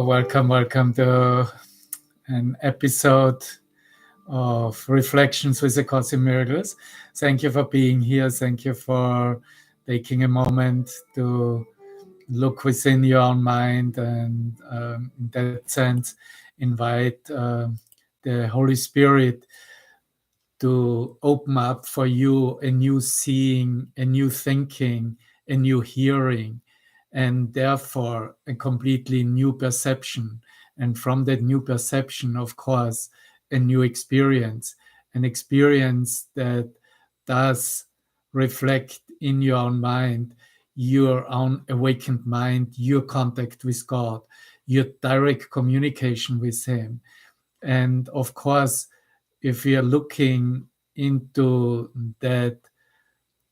Welcome to an episode of Reflections with the Course in Miracles. Thank you for being here. Thank you for taking a moment to look within your own mind and, in that sense, invite the Holy Spirit to open up for you a new seeing, a new thinking, a new hearing, and therefore a completely new perception. And from that new perception, of course, a new experience, an experience that does reflect in your own mind, your own awakened mind, your contact with God, your direct communication with Him. And of course, if we are looking into that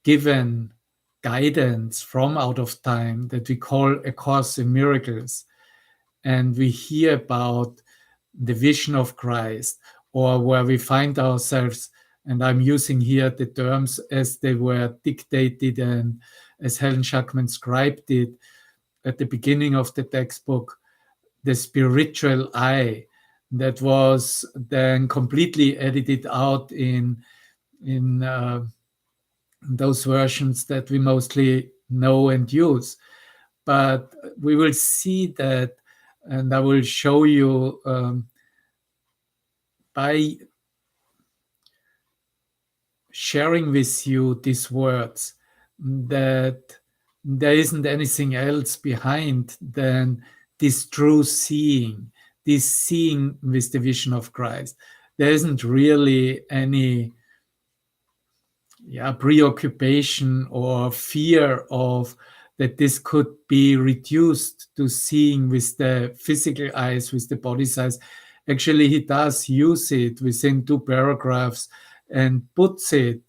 given guidance from out of time that we call A Course in Miracles, and we hear about the vision of Christ, or where we find ourselves, and I'm using here the terms as they were dictated and as Helen Schuckman scribed it at the beginning of the textbook, the spiritual eye, that was then completely edited out in those versions that we mostly know and use. But we will see that, and I will show you by sharing with you these words, that there isn't anything else behind than this true seeing, this seeing with the vision of Christ. There isn't really any preoccupation or fear of that this could be reduced to seeing with the physical eyes, with the body's eyes. Actually, he does use it within 2 paragraphs and puts it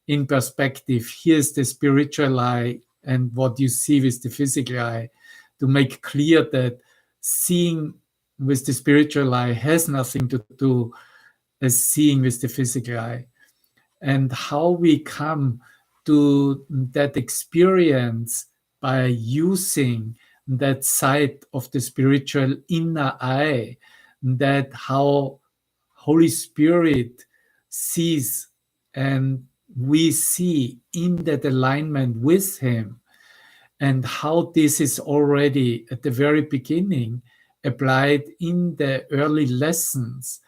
in perspective. Here's the spiritual eye and what you see with the physical eye, to make clear that seeing with the spiritual eye has nothing to do as seeing with the physical eye. And how we come to that experience by using that side of the spiritual inner eye, that how Holy Spirit sees and we see in that alignment with Him, and how this is already at the very beginning applied in the early lessons,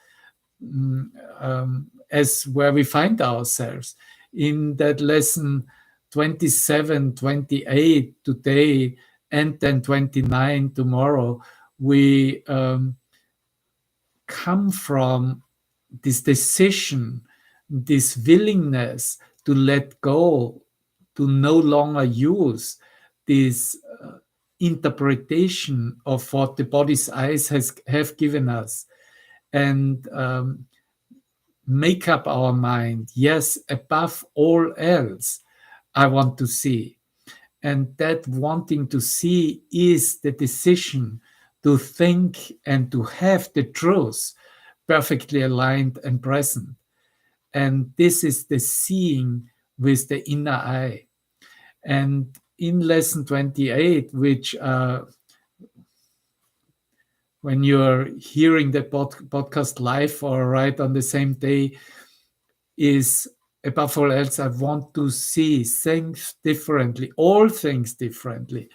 as where we find ourselves. In that lesson 27, 28 today, and then 29 tomorrow, we come from this decision, this willingness to let go, to no longer use this interpretation of what the body's eyes have given us, and make up our mind. Yes, above all else, I want to see. And that wanting to see is the decision to think and to have the truth perfectly aligned and present. And this is the seeing with the inner eye. And in lesson 28, which when you're hearing the podcast live or right on the same day, is above all else, I want to see things differently, all things differently.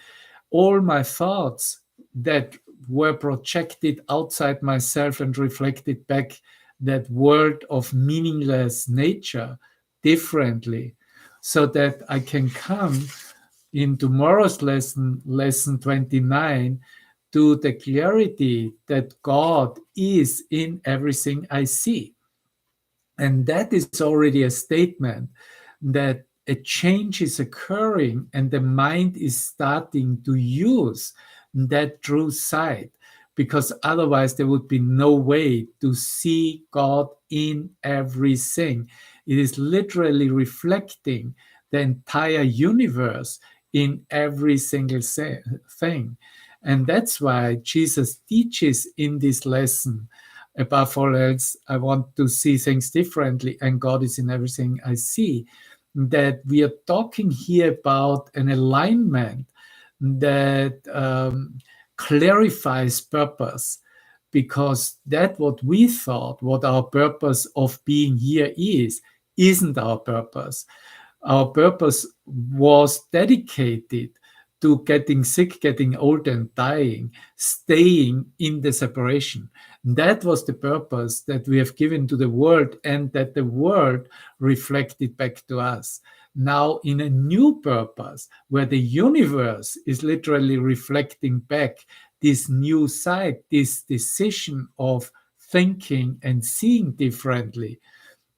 All my thoughts that were projected outside myself and reflected back that world of meaningless nature differently, so that I can come in tomorrow's lesson 29, to the clarity that God is in everything I see. And that is already a statement that a change is occurring and the mind is starting to use that true sight, because otherwise there would be no way to see God in everything. It is literally reflecting the entire universe in every single thing. And that's why Jesus teaches in this lesson, above all else, I want to see things differently, and God is in everything I see. That we are talking here about an alignment that clarifies purpose, because that what we thought, what our purpose of being here is, isn't our purpose. Our purpose was dedicated to getting sick, getting old, and dying, staying in the separation. That was the purpose that we have given to the world, and that the world reflected back to us. Now, in a new purpose, where the universe is literally reflecting back this new side, this decision of thinking and seeing differently,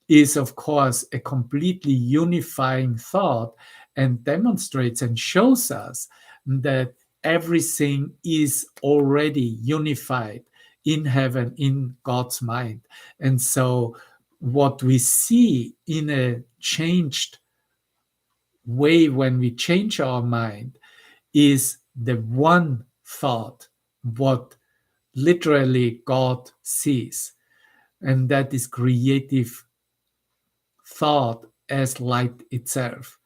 is of course a completely unifying thought, and demonstrates and shows us that everything is already unified in heaven, in God's mind. And so what we see in a changed way when we change our mind is the one thought, what literally God sees, and that is creative thought as light itself.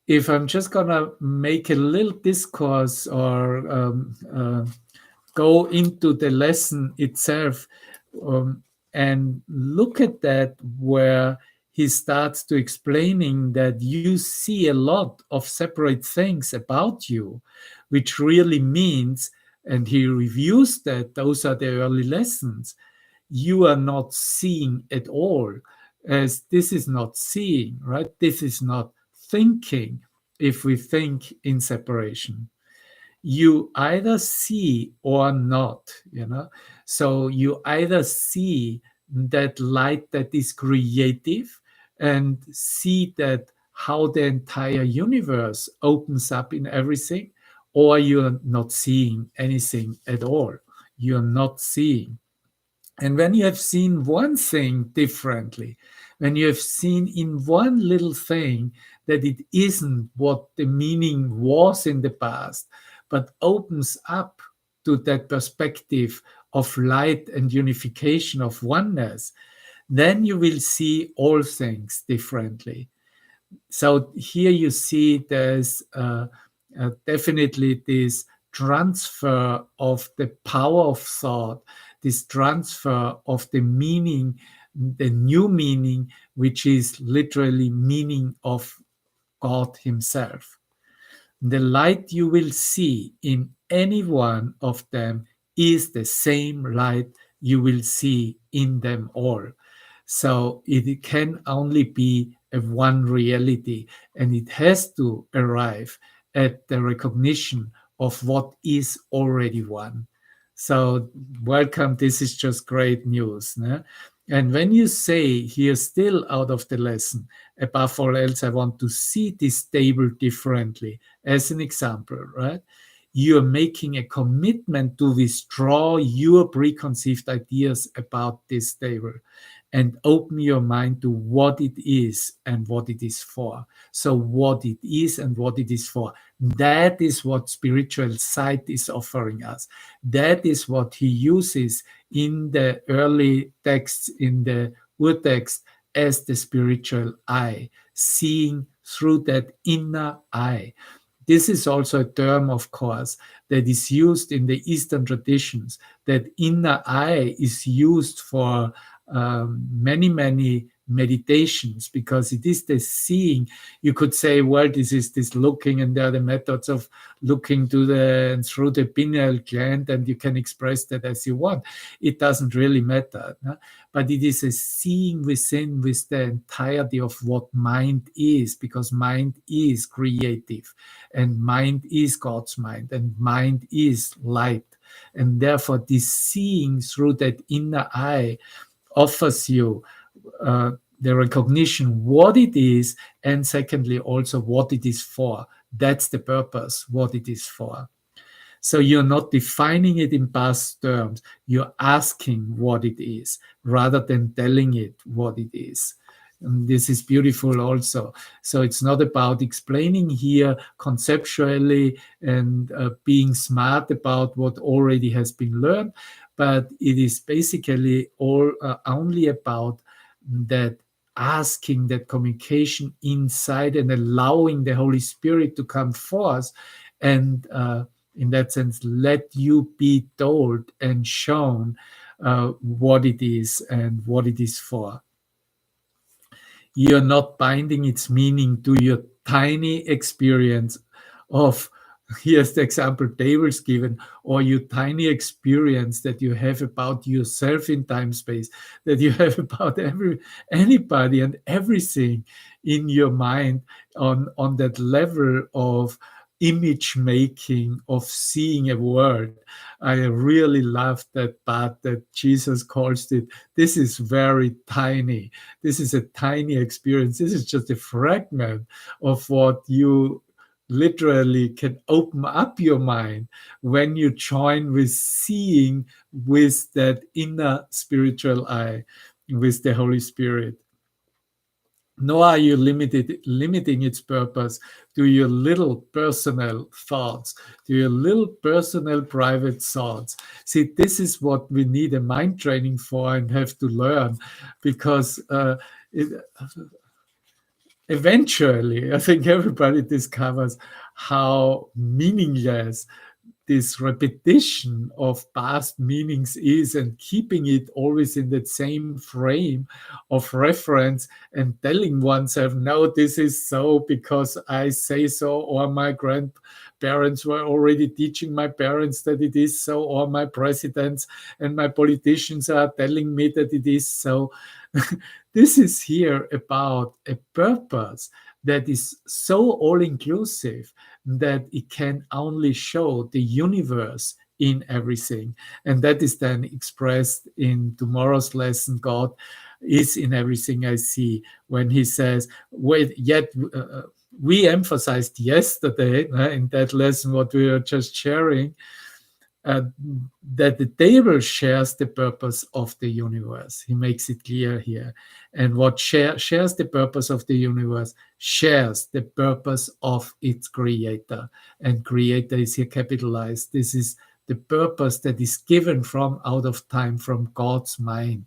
If I'm just gonna make a little discourse or go into the lesson itself, and look at that, where he starts to explaining that you see a lot of separate things about you, which really means, and he reviews that those are the early lessons, you are not seeing at all, as this is not seeing, right? This is not thinking. If we think in separation, you either see or not, so you either see that light that is creative, and see that how the entire universe opens up in everything, or you're not seeing anything at all. You're not seeing. And when you have seen one thing differently, when you have seen in one little thing that it isn't what the meaning was in the past, but opens up to that perspective of light and unification of oneness, then you will see all things differently. So here you see there's definitely this transfer of the power of thought, this transfer of the meaning, the new meaning, which is literally meaning of God himself. The light you will see in any one of them is the same light you will see in them all. So it can only be a one reality, and it has to arrive at the recognition of what is already one. So welcome, this is just great news. Ne? And when you say here still out of the lesson, above all else, I want to see this table differently, as an example, right? You're making a commitment to withdraw your preconceived ideas about this table and open your mind to what it is and what it is for. So what it is and what it is for, that is what spiritual sight is offering us. That is what he uses in the early texts, in the Urtext, as the spiritual eye, seeing through that inner eye. This is also a term, of course, that is used in the Eastern traditions. That inner eye is used for many meditations, because it is the seeing. You could say, well, this is this looking, and there are the methods of looking to and through the pineal gland, and you can express that as you want. It doesn't really matter, no? But it is a seeing within, with the entirety of what mind is, because mind is creative, and mind is God's mind, and mind is light. And therefore, this seeing through that inner eye offers you the recognition what it is, and secondly also what it is for. That's the purpose, what it is for. So you're not defining it in past terms, you're asking what it is rather than telling it what it is. And this is beautiful also. So it's not about explaining here conceptually and being smart about what already has been learned, but it is basically all only about that asking, that communication inside, and allowing the Holy Spirit to come forth and In that sense, let you be told and shown what it is and what it is for. You're not binding its meaning to your tiny experience of, here's the example tables given, or your tiny experience that you have about yourself in time space, that you have about anybody and everything in your mind on that level of image making, of seeing a world. I really love that part that Jesus calls it. This is very tiny. This is a tiny experience. This is just a fragment of what you literally can open up your mind when you join with seeing with that inner spiritual eye, with the Holy Spirit. Nor are you limiting its purpose to your little personal thoughts, to your little personal private thoughts. See, this is what we need a mind training for and have to learn, because eventually, I think everybody discovers how meaningless this repetition of past meanings is, and keeping it always in that same frame of reference and telling oneself, no, this is so because I say so, or my grandparents were already teaching my parents that it is so, or my presidents and my politicians are telling me that it is so. This is here about a purpose that is so all-inclusive that it can only show the universe in everything. And that is then expressed in tomorrow's lesson. God is in everything I see, when he says, wait, yet we emphasized yesterday in that lesson, what we were just sharing, uh, that the table shares the purpose of the universe. He makes it clear here. And what shares the purpose of the universe shares the purpose of its creator. And creator is here capitalized. This is the purpose that is given from out of time, from God's mind.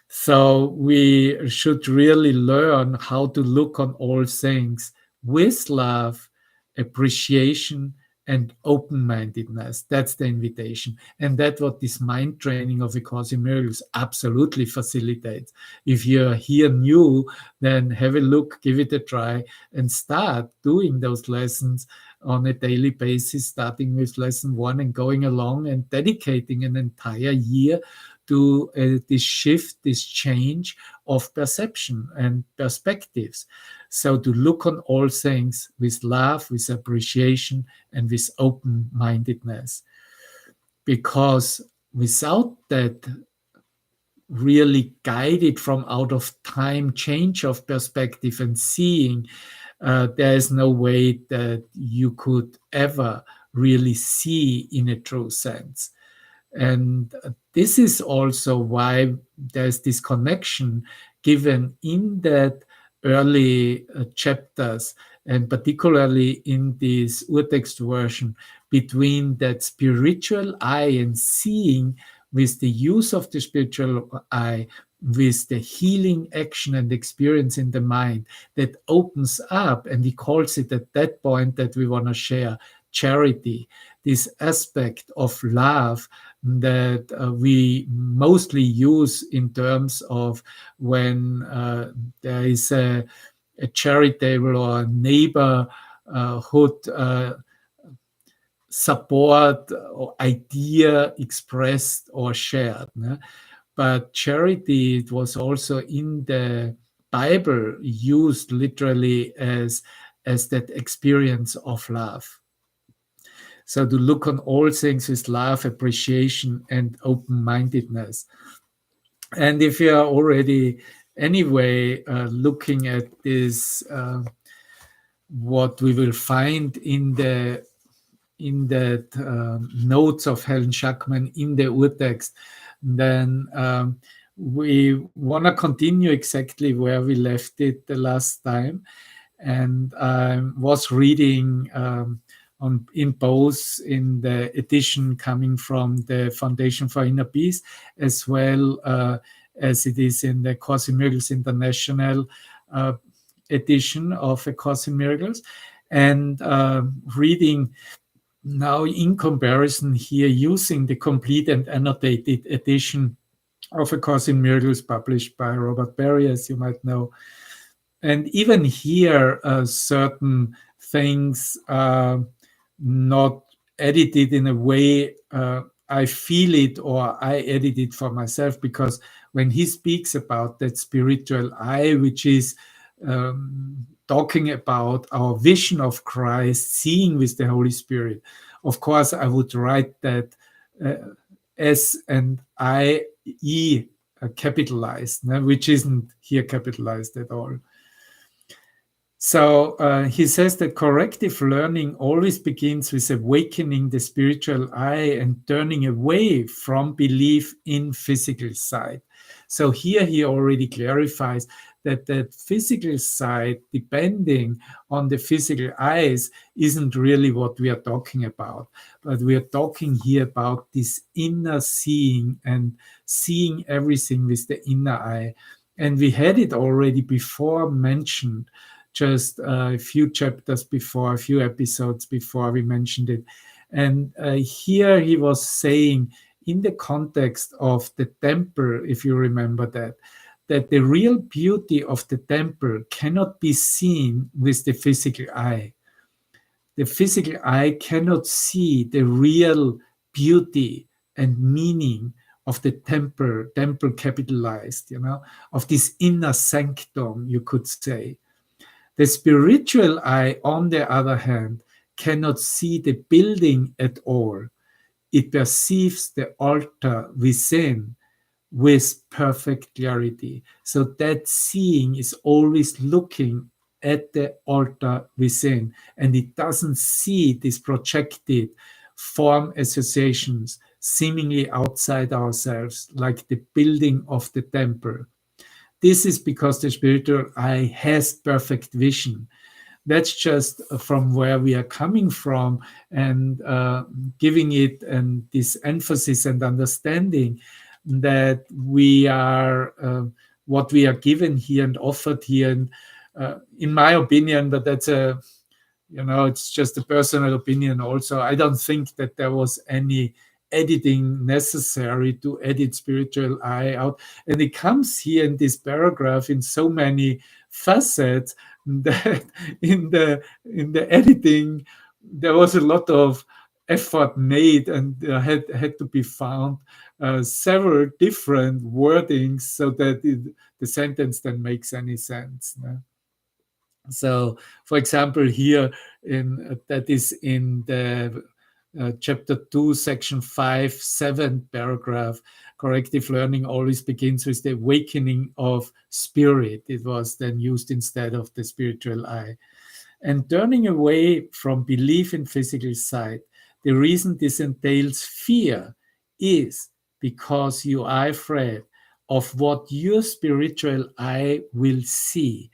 So we should really learn how to look on all things with love, appreciation, and open-mindedness. That's the invitation. And that's what this mind training of A Course in Miracles absolutely facilitates. If you're here new, then have a look, give it a try, and start doing those lessons on a daily basis, starting with lesson 1 and going along and dedicating an entire year to this shift, this change of perception and perspectives. So to look on all things with love, with appreciation, and with open-mindedness. Because without that really guided from out of time change of perspective and seeing, there is no way that you could ever really see in a true sense. And this is also why there's this connection given in that early chapters, and particularly in this Urtext version, between that spiritual eye and seeing with the use of the spiritual eye, with the healing action and experience in the mind that opens up. And he calls it at that point that we want to share charity, this aspect of love that we mostly use in terms of when there is a charitable or a neighborhood support or idea expressed or shared. But charity, it was also in the Bible used literally as that experience of love. So to look on all things with love, appreciation, and open-mindedness. And if you are already anyway looking at this, what we will find in the notes of Helen Schackman in the Urtext, then we want to continue exactly where we left it the last time. And I was reading in both in the edition coming from the Foundation for Inner Peace, as well as it is in the Course in Miracles International edition of A Course in Miracles, and reading Now, in comparison here, using the complete and annotated edition of A Course in Miracles published by Robert Barry, as you might know. And even here, certain things are not edited in a way I feel it or I edit it for myself, because when he speaks about that spiritual eye, which is talking about our vision of Christ, seeing with the Holy Spirit, of course, I would write that S and I, E capitalized, which isn't here capitalized at all. So he says that corrective learning always begins with awakening the spiritual eye and turning away from belief in physical sight. So here he already clarifies that that physical sight, depending on the physical eyes, isn't really what we are talking about. But we are talking here about this inner seeing and seeing everything with the inner eye. And we had it already before mentioned, just a few chapters before, a few episodes before we mentioned it. And here he was saying, in the context of the temple, if you remember that the real beauty of the temple cannot be seen with the physical eye. The physical eye cannot see the real beauty and meaning of the temple capitalized, of this inner sanctum, you could say. The spiritual eye, on the other hand, cannot see the building at all. It perceives the altar within with perfect clarity. So that seeing is always looking at the altar within, and it doesn't see these projected form associations seemingly outside ourselves, like the building of the temple. This is because the spiritual eye has perfect vision. That's just from where we are coming from, and giving it and this emphasis and understanding that we are what we are given here and offered here. And in my opinion, but that's it's just a personal opinion also, I don't think that there was any editing necessary to edit spiritual eye out. And it comes here in this paragraph in so many facets that in the editing there was a lot of effort made, and had to be found several different wordings so that the sentence then makes any sense. So, for example, here that is in the chapter 2, section 5, 7th paragraph. Corrective learning always begins with the awakening of spirit. It was then used instead of the spiritual eye. And turning away from belief in physical sight, the reason this entails fear is because you are afraid of what your spiritual eye will see.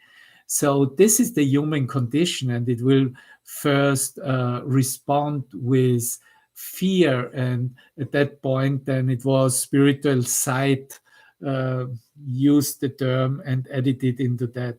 So this is the human condition, and it will first respond with fear. And at that point, then it was spiritual sight used the term and edited into that.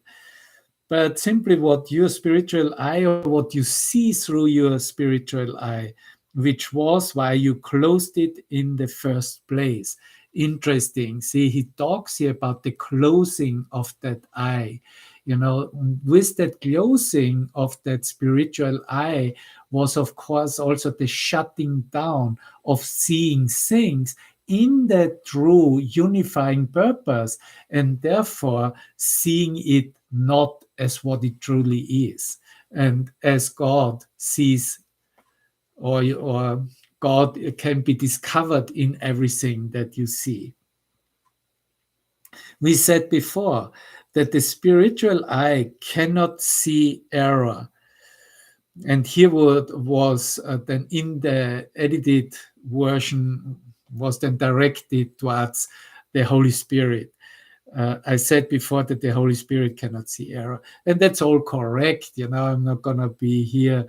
But simply what your spiritual eye, or what you see through your spiritual eye, which was why you closed it in the first place. Interesting. See, he talks here about the closing of that eye. With that closing of that spiritual eye was, of course, also the shutting down of seeing things in that true unifying purpose, and therefore seeing it not as what it truly is, and as God sees, or God can be discovered in everything that you see. We said before that the spiritual eye cannot see error. And here was then in the edited version was then directed towards the Holy Spirit. I said before that the Holy Spirit cannot see error, and that's all correct. I'm not gonna be here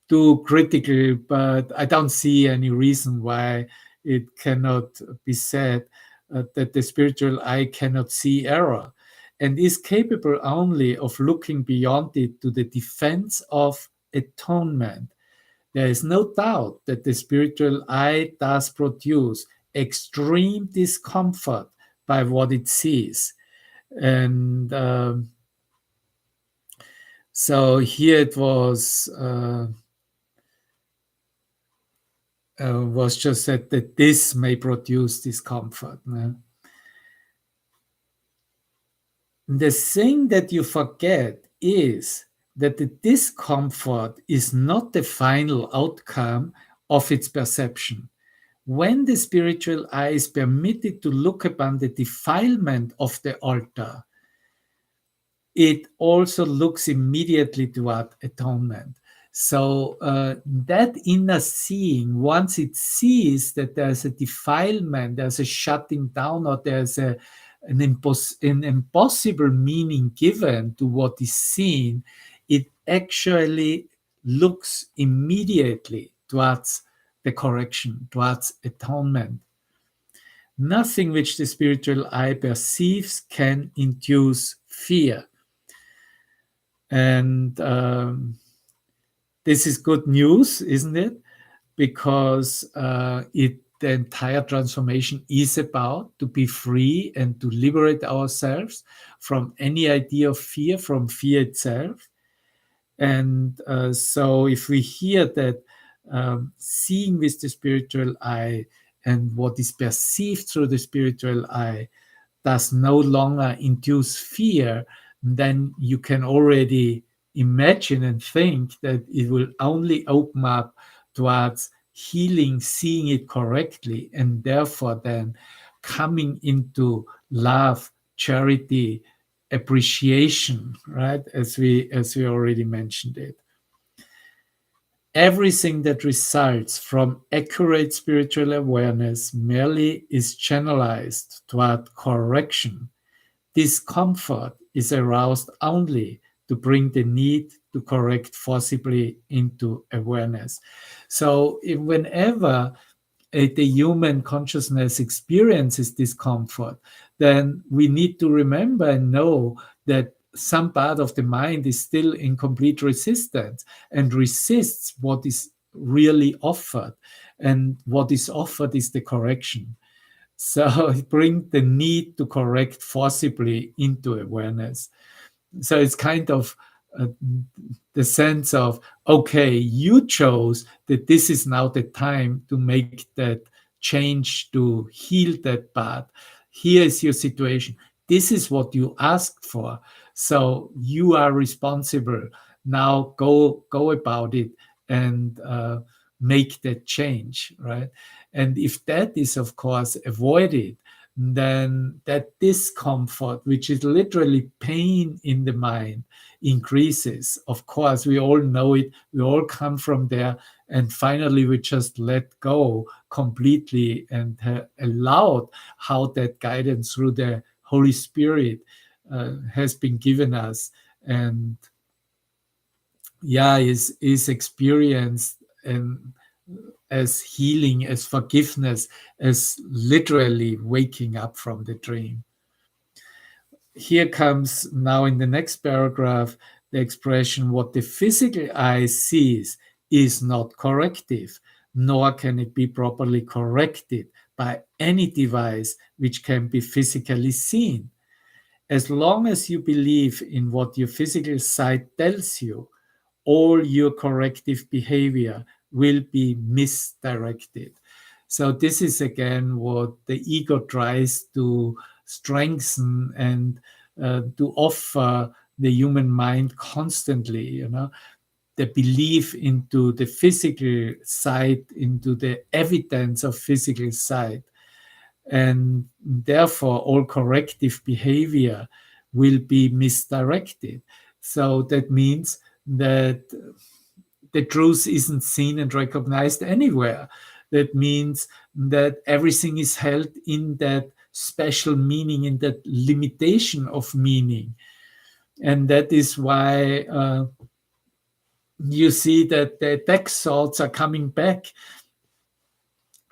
too critical, but I don't see any reason why it cannot be said that the spiritual eye cannot see error, and is capable only of looking beyond it to the defense of atonement. There is no doubt that the spiritual eye does produce extreme discomfort by what it sees. And so here it was just said that this may produce discomfort. The thing that you forget is that the discomfort is not the final outcome of its perception. When the spiritual eye is permitted to look upon the defilement of the altar, it also looks immediately toward atonement. So that inner seeing, once it sees that there's a defilement, there's a shutting down, or there's an impossible meaning given to what is seen, it actually looks immediately towards the correction, towards atonement. Nothing which the spiritual eye perceives can induce fear. And this is good news, isn't it? Because the entire transformation is about to be free and to liberate ourselves from any idea of fear, from fear itself. And so if we hear that seeing with the spiritual eye and what is perceived through the spiritual eye does no longer induce fear, then you can already imagine and think that it will only open up towards healing, seeing it correctly, and therefore then coming into love, charity, appreciation, right? As we already mentioned it. Everything that results from accurate spiritual awareness merely is channelized toward correction. Discomfort is aroused only to bring the need to correct forcibly into awareness. So whenever the human consciousness experiences discomfort, then we need to remember and know that some part of the mind is still in complete resistance and resists what is really offered. And what is offered is the correction. So it brings the need to correct forcibly into awareness. So it's kind of the sense of, okay, you chose that this is now the time to make that change, to heal that part. Here is your situation. This is what you asked for. So you are responsible. Now go about it and make that change, right? And if that is, of course, avoided, then that discomfort, which is literally pain in the mind, increases. Of course, we all know it. We all come from there. And finally, we just let go completely and allowed how that guidance through the Holy Spirit has been given us. And is experienced and as healing, as forgiveness, as literally waking up from the dream. Here comes now in the next paragraph the expression, what the physical eye sees is not corrective, nor can it be properly corrected by any device which can be physically seen. As long as you believe in what your physical sight tells you, all your corrective behavior will be misdirected. So this is again what the ego tries to strengthen and to offer the human mind constantly, the belief into the physical sight, into the evidence of physical sight. And therefore, all corrective behavior will be misdirected. So that means that the truth isn't seen and recognized anywhere. That means that everything is held in that special meaning, in that limitation of meaning. And that is why you see that the attack thoughts are coming back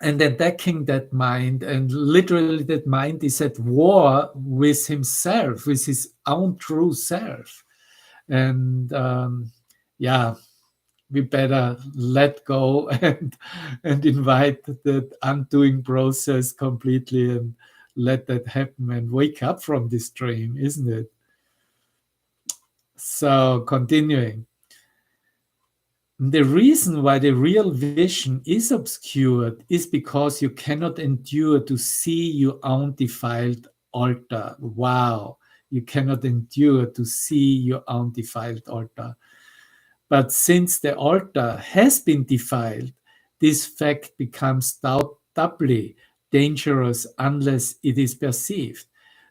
and attacking that mind. And literally that mind is at war with himself, with his own true self. And we better let go and invite the undoing process completely and let that happen and wake up from this dream, isn't it? So continuing. The reason why the real vision is obscured is because you cannot endure to see your own defiled altar. Wow. You cannot endure to see your own defiled altar. But since the altar has been defiled, this fact becomes doubly dangerous unless it is perceived.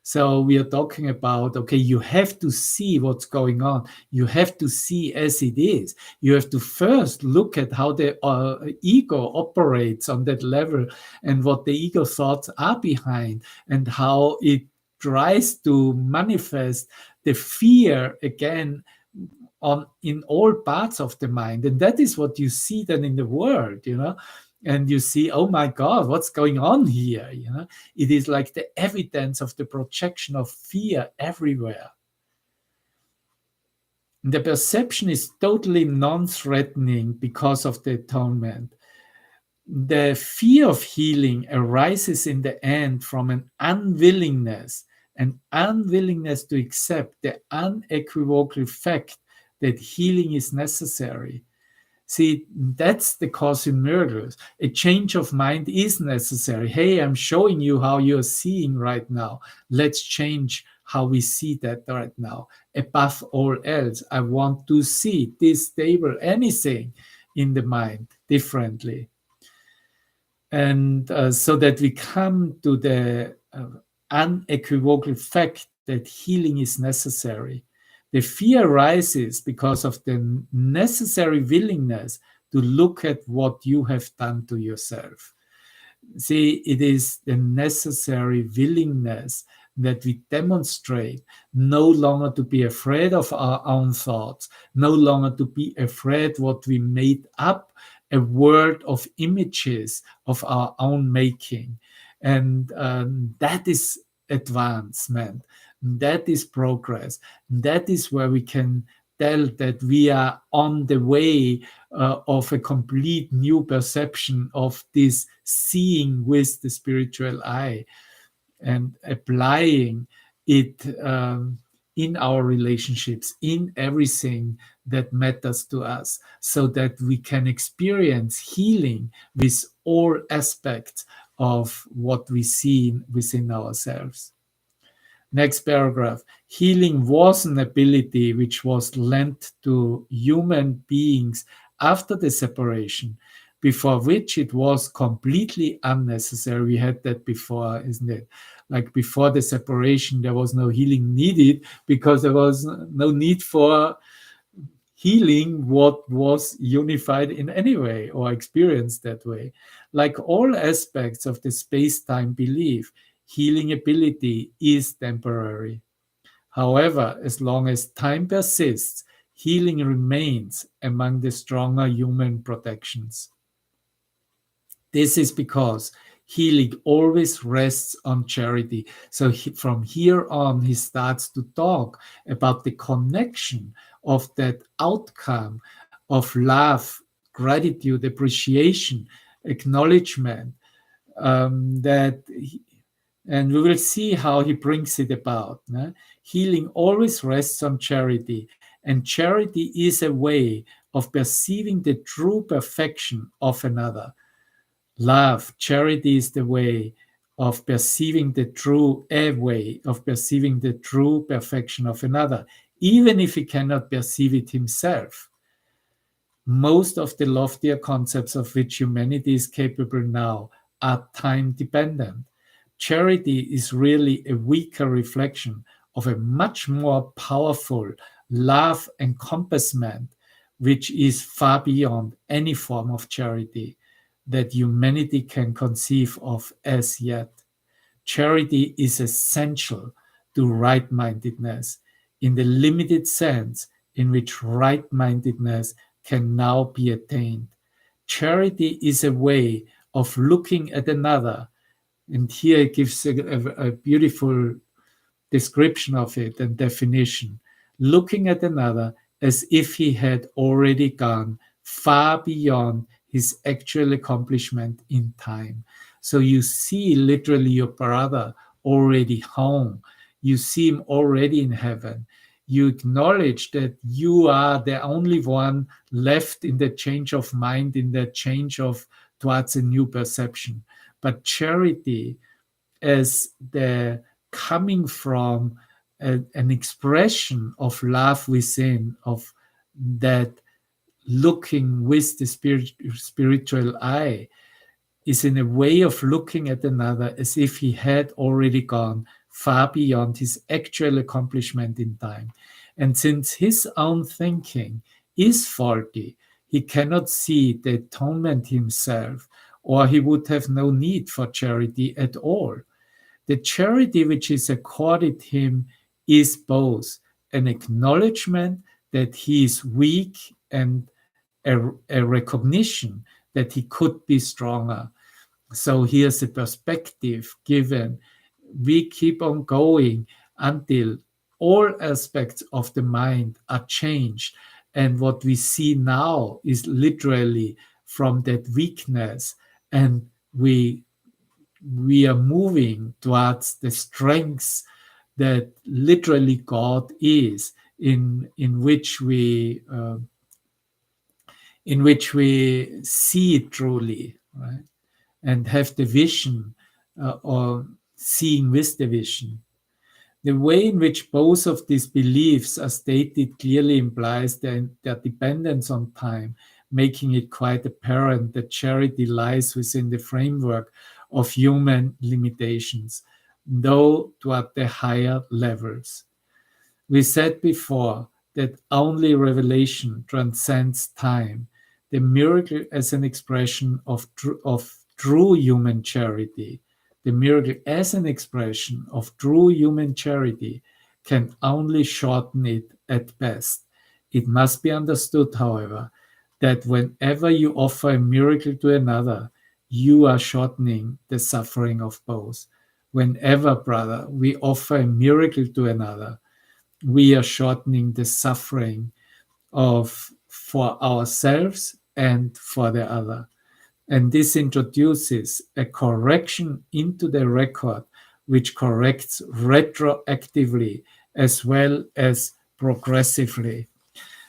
So we are talking about, okay, you have to see what's going on. You have to see as it is. You have to first look at how the ego operates on that level and what the ego thoughts are behind and how it tries to manifest the fear again on in all parts of the mind. And that is what you see then in the world, and you see, oh my God, what's going on here? It is like the evidence of the projection of fear everywhere. The perception is totally non-threatening because of the atonement. The fear of healing arises in the end from an unwillingness to accept the unequivocal fact that healing is necessary. See, that's the cause in miracles. A change of mind is necessary. Hey, I'm showing you how you're seeing right now. Let's change how we see that right now. Above all else, I want to see this stable anything in the mind differently. And so that we come to the unequivocal fact that healing is necessary. The fear arises because of the necessary willingness to look at what you have done to yourself. See, it is the necessary willingness that we demonstrate no longer to be afraid of our own thoughts, no longer to be afraid what we made up, a world of images of our own making. And that is advancement. That is progress. That is where we can tell that we are on the way of a complete new perception of this seeing with the spiritual eye and applying it in our relationships, in everything that matters to us, so that we can experience healing with all aspects of what we see within ourselves. Next paragraph. Healing was an ability which was lent to human beings after the separation, before which it was completely unnecessary. We had that before, isn't it? Like before the separation, there was no healing needed because there was no need for healing what was unified in any way or experienced that way. Like all aspects of the space-time belief, healing ability is temporary. However, as long as time persists, healing remains among the stronger human protections. This is because healing always rests on charity. So from here on, he starts to talk about the connection of that outcome of love, gratitude, appreciation, acknowledgement, and we will see how he brings it about. Healing always rests on charity, and charity is a way of perceiving the true perfection of another. Love, charity is the way of perceiving the true perfection of another, even if he cannot perceive it himself. Most of the loftier concepts of which humanity is capable now are time dependent. Charity is really a weaker reflection of a much more powerful love encompassment, which is far beyond any form of charity that humanity can conceive of as yet. Charity is essential to right-mindedness in the limited sense in which right-mindedness can now be attained. Charity is a way of looking at another, and here it gives a beautiful description of it and definition. Looking at another as if he had already gone far beyond his actual accomplishment in time. So you see literally your brother already home. You see him already in heaven. You acknowledge that you are the only one left in the change of mind, in the change of towards a new perception. But charity, as the coming from an expression of love within, of that looking with the spiritual eye, is in a way of looking at another as if he had already gone far beyond his actual accomplishment in time. And since his own thinking is faulty, he cannot see the atonement himself, or he would have no need for charity at all. The charity which is accorded him is both an acknowledgement that he is weak and a recognition that he could be stronger. So here's a perspective given. We keep on going until all aspects of the mind are changed. And what we see now is literally from that weakness, and we are moving towards the strengths that literally God is, in which we see it truly, right? And have the vision, or seeing with the vision. The way in which both of these beliefs are stated clearly implies their dependence on time, making it quite apparent that charity lies within the framework of human limitations, though toward the higher levels. We said before that only revelation transcends time. The miracle as an expression of true human charity, the miracle as an expression of true human charity can only shorten it at best. It must be understood, however, that whenever you offer a miracle to another, you are shortening the suffering of both. Whenever, brother, we offer a miracle to another, we are shortening the suffering of for ourselves and for the other. And this introduces a correction into the record, which corrects retroactively as well as progressively.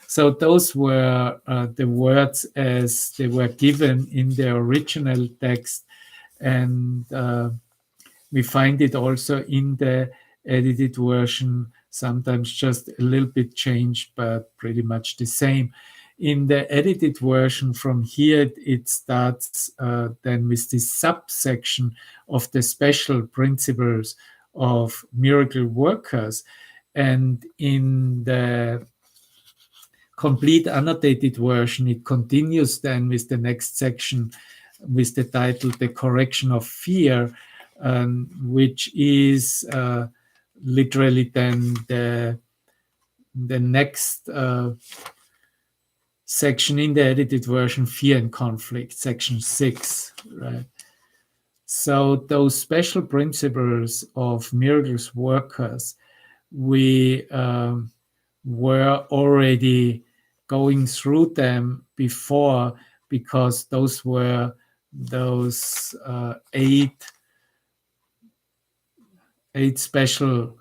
So those were the words as they were given in the original text, and we find it also in the edited version, sometimes just a little bit changed, but pretty much the same. In the edited version from here, it starts then with this subsection of the special principles of miracle workers. And in the complete annotated version, it continues then with the next section with the title The Correction of Fear, which is literally then the next section in the edited version, Fear and Conflict, section 6, right? So those special principles of miracles workers, we were already going through them before, because those were those eight special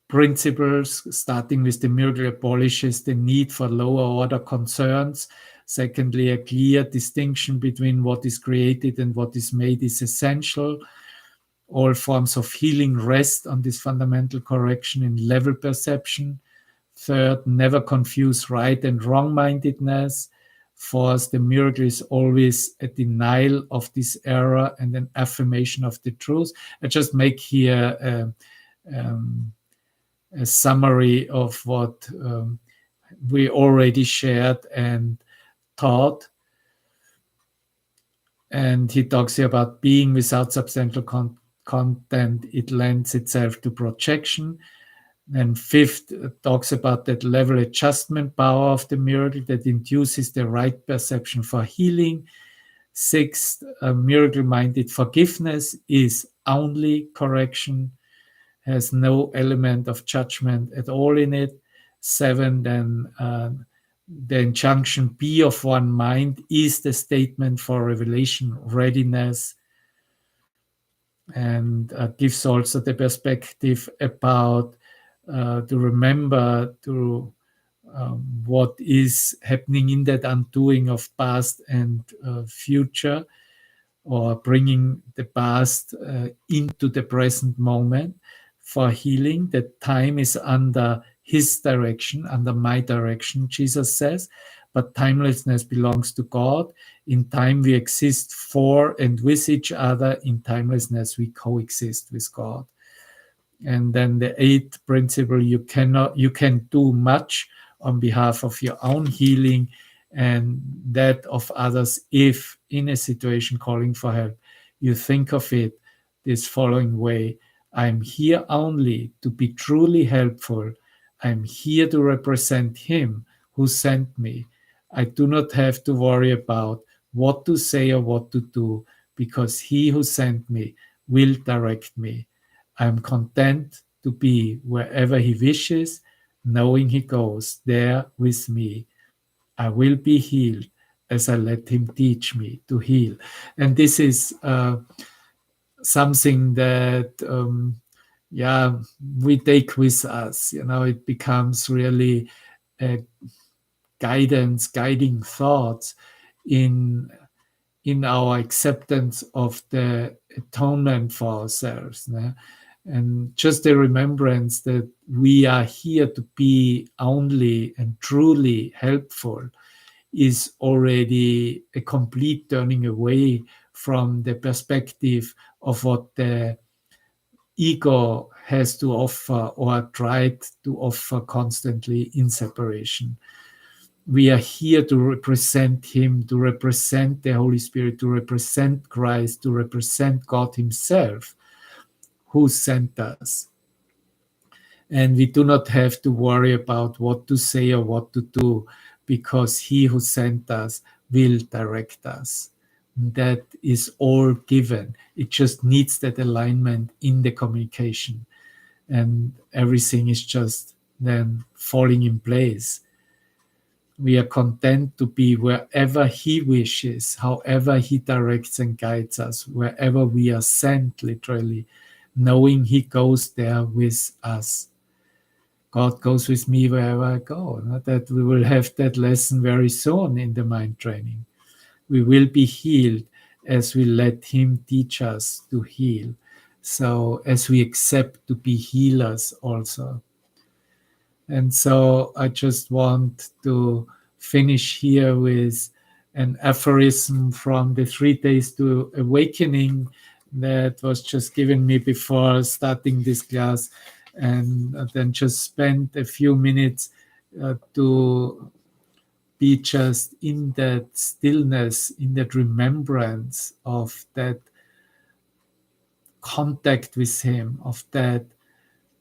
principles, starting with the miracle abolishes the need for lower order concerns. Secondly, a clear distinction between what is created and what is made is essential. All forms of healing rest on this fundamental correction in level perception. Third, never confuse right and wrong-mindedness. Fourth, the miracle is always a denial of this error and an affirmation of the truth. I just make here a summary of what we already shared and taught. And he talks here about being without substantial content. It lends itself to projection. And fifth, talks about that level adjustment power of the miracle that induces the right perception for healing. Sixth, miracle-minded forgiveness is only correction, has no element of judgment at all in it. Seven, then The injunction "be of one mind" is the statement for revelation readiness, and gives also the perspective about to remember to what is happening in that undoing of past and future, or bringing the past into the present moment for healing. That time is under his direction, under my direction, Jesus says, but timelessness belongs to God. In time we exist for and with each other. In timelessness we coexist with God. And then the eighth principle: you can do much on behalf of your own healing and that of others if in a situation calling for help you think of it this following way: I'm here only to be truly helpful. I'm here to represent him who sent me. I do not have to worry about what to say or what to do, because he who sent me will direct me. I'm content to be wherever he wishes, knowing he goes there with me. I will be healed as I let him teach me to heal. And this is something that, we take with us. It becomes really a guiding thoughts in our acceptance of the atonement for ourselves. And just the remembrance that we are here to be only and truly helpful is already a complete turning away from the perspective of what the ego has to offer or tried to offer constantly in separation. We are here to represent him, to represent the Holy Spirit, to represent Christ, to represent God himself who sent us. And we do not have to worry about what to say or what to do, because he who sent us will direct us. That is all given. It just needs that alignment in the communication, and everything is just then falling in place. We are content to be wherever he wishes, however he directs and guides us, wherever we are sent, literally, knowing he goes there with us. God goes with me wherever I go. That we will have that lesson very soon in the mind training. We will be healed as we let him teach us to heal. So as we accept to be healers also. And so I just want to finish here with an aphorism from the 3 Days to Awakening that was just given me before starting this class, and then just spend a few minutes to be just in that stillness, in that remembrance of that contact with him, of that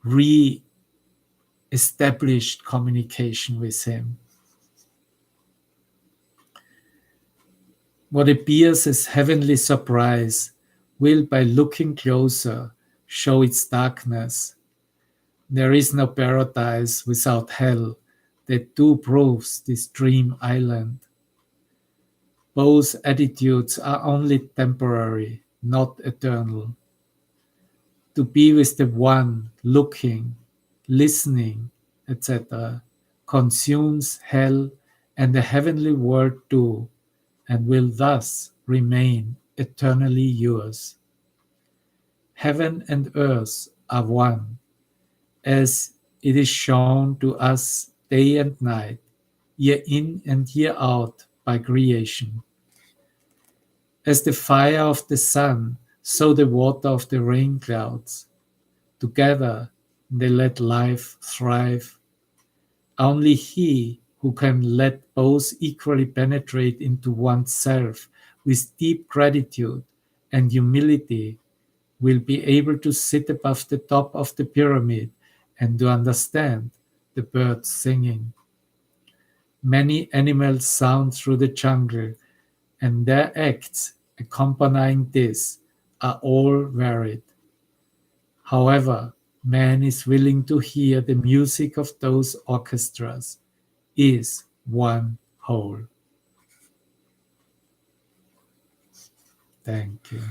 re-established communication with him. What appears as heavenly surprise will, by looking closer, show its darkness. There is no paradise without hell that too proves this dream island. Both attitudes are only temporary, not eternal. To be with the one looking, listening, etc., consumes hell and the heavenly world too, and will thus remain eternally yours. Heaven and earth are one, as it is shown to us day and night, year in and year out by creation. As the fire of the sun, so the water of the rain clouds. Together they let life thrive. Only he who can let both equally penetrate into oneself with deep gratitude and humility will be able to sit above the top of the pyramid and to understand the birds singing. Many animals sound through the jungle, and their acts accompanying this are all varied. However, man is willing to hear the music of those orchestras, is one whole. Thank you.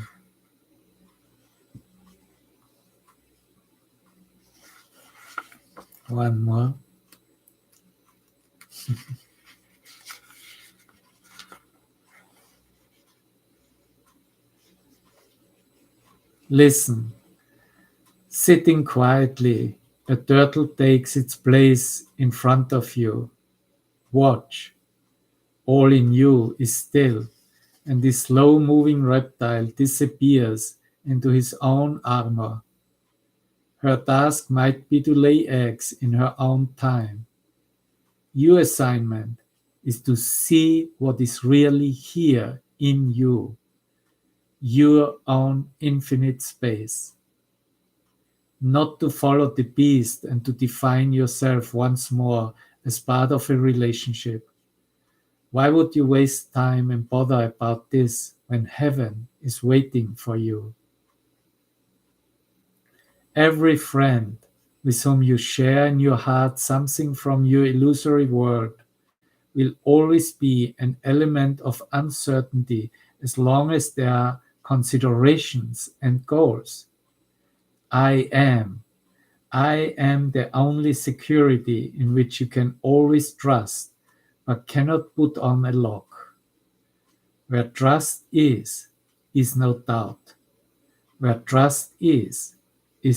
One more. Listen. Sitting quietly, a turtle takes its place in front of you. Watch. All in you is still, and this slow-moving reptile disappears into his own armor. Her task might be to lay eggs in her own time. Your assignment is to see what is really here in you, your own infinite space. Not to follow the beast and to define yourself once more as part of a relationship. Why would you waste time and bother about this when heaven is waiting for you? Every friend with whom you share in your heart something from your illusory world will always be an element of uncertainty as long as there are considerations and goals. I am the only security in which you can always trust, but cannot put on a lock. Where trust is no doubt. Where trust is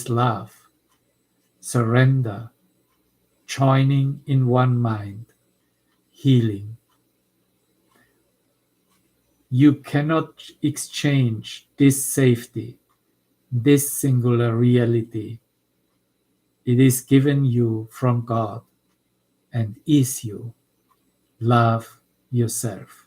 love, surrender, joining in one mind, healing. You cannot exchange this safety, this singular reality. It is given you from God and is you. Love yourself.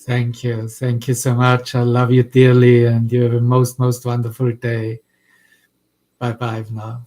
Thank you. Thank you so much. I love you dearly and you have a most wonderful day. Bye bye now.